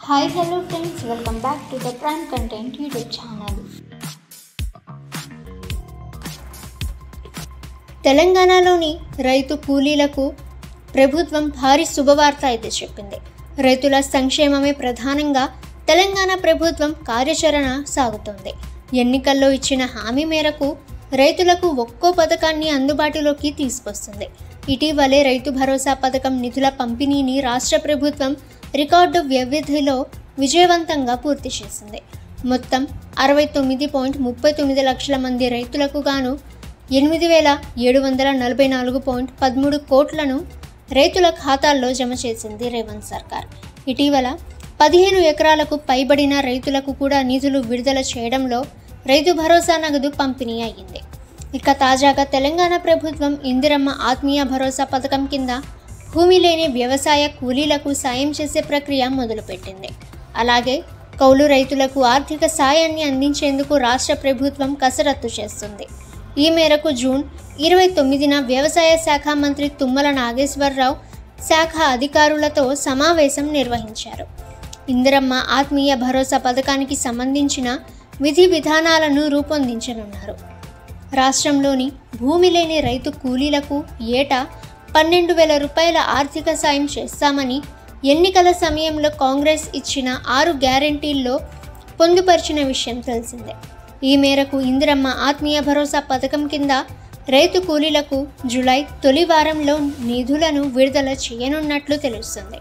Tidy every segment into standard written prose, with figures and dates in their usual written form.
Hi, hello friends, welcome back to the Prime Content YouTube channel. తెలంగాణలోని రైతు కూలీలకు ప్రభుత్వం భారీ శుభవార్త అయితే చెప్పింది. రైతుల సంక్షేమమే ప్రధానంగా తెలంగాణ ప్రభుత్వం కార్యాచరణ సాగుతోంది. ఎన్నికల్లో ఇచ్చిన హామీ మేరకు రైతులకు ఒక్కో పథకాన్ని అందుబాటులోకి తీసుకొస్తుంది. ఇటీవలే రైతు భరోసా పథకం నిధుల పంపిణీని రాష్ట్ర ప్రభుత్వం రికార్డు వ్యవధిలో విజయవంతంగా పూర్తి చేసింది. మొత్తం 69.39 లక్షల మంది రైతులకు గాను 8,744.13 కోట్లను రైతుల ఖాతాల్లో జమ చేసింది రేవంత్ సర్కార్. ఇటీవల 15 ఎకరాలకు పైబడిన రైతులకు కూడా నిధులు విడుదల చేయడంలో రైతు భరోసా నగదు పంపిణీ అయ్యింది. ఇక తాజాగా తెలంగాణ ప్రభుత్వం ఇందిరమ్మ ఆత్మీయ భరోసా పథకం కింద భూమి లేని వ్యవసాయ కూలీలకు సాయం చేసే ప్రక్రియ మొదలుపెట్టింది. అలాగే కౌలు రైతులకు ఆర్థిక సాయాన్ని అందించేందుకు రాష్ట్ర ప్రభుత్వం కసరత్తు చేస్తుంది. ఈ మేరకు జూన్ 29న వ్యవసాయ శాఖ మంత్రి తుమ్మల నాగేశ్వరరావు శాఖ అధికారులతో సమావేశం నిర్వహించారు. ఇందిరమ్మ ఆత్మీయ భరోసా పథకానికి సంబంధించిన విధి విధానాలను రూపొందించనున్నారు. రాష్ట్రంలోని భూమి లేని రైతు కూలీలకు ఏటా 12,000 రూపాయల ఆర్థిక సాయం చేస్తామని ఎన్నికల సమయంలో కాంగ్రెస్ ఇచ్చిన 6 గ్యారెంటీల్లో పొందుపరిచిన విషయం తెలిసిందే. ఈ మేరకు ఇందిరమ్మ ఆత్మీయ భరోసా పథకం కింద రైతు కూలీలకు జూలై తొలి వారంలో నిధులను విడుదల చేయనున్నట్లు తెలుస్తుంది.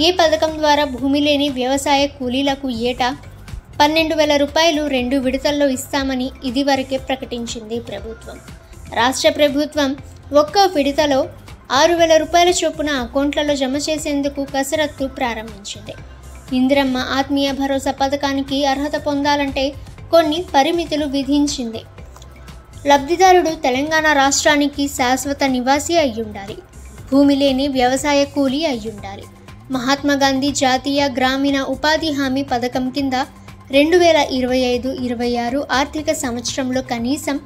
ఈ పథకం ద్వారా భూమి లేని వ్యవసాయ కూలీలకు ఏటా 12,000 రూపాయలు 2 విడతల్లో ఇస్తామని ఇదివరకే ప్రకటించింది ప్రభుత్వం. రాష్ట్ర ప్రభుత్వం ఒక్క విడతలో 6,000 రూపాయల చొప్పున అకౌంట్లలో జమ చేసేందుకు కసరత్తు ప్రారంభించింది. ఇందిరమ్మ ఆత్మీయ భరోసా పథకానికి అర్హత పొందాలంటే కొన్ని పరిమితులు విధించింది. లబ్ధిదారుడు తెలంగాణ రాష్ట్రానికి శాశ్వత నివాసి అయ్యుండాలి, భూమి లేని వ్యవసాయ కూలీ అయ్యుండాలి. మహాత్మాగాంధీ జాతీయ గ్రామీణ ఉపాధి హామీ పథకం కింద 2025-26 ఆర్థిక సంవత్సరంలో కనీసం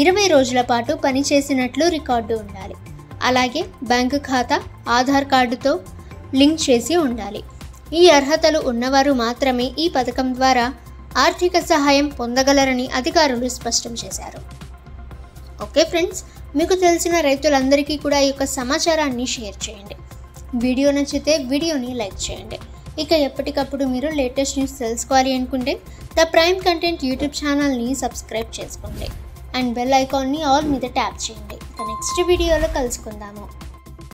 20 రోజుల పాటు పనిచేసినట్లు రికార్డు ఉండాలి. అలాగే బ్యాంకు ఖాతా ఆధార్ కార్డుతో లింక్ చేసి ఉండాలి. ఈ అర్హతలు ఉన్నవారు మాత్రమే ఈ పథకం ద్వారా ఆర్థిక సహాయం పొందగలరని అధికారులు స్పష్టం చేశారు. ఓకే ఫ్రెండ్స్, మీకు తెలిసిన రైతులందరికీ కూడా ఈ యొక్క సమాచారాన్ని షేర్ చేయండి. వీడియో నచ్చితే వీడియోని లైక్ చేయండి. ఇక ఎప్పటికప్పుడు మీరు లేటెస్ట్ న్యూస్ తెలుసుకోవాలి అనుకుంటే ద ప్రైమ్ కంటెంట్ యూట్యూబ్ ఛానల్ని సబ్స్క్రైబ్ చేసుకోండి అండ్ బెల్ ఐకాన్ని ఆల్ మీద ట్యాప్ చేయండి. ఇక నెక్స్ట్ వీడియోలో కలుసుకుందాము.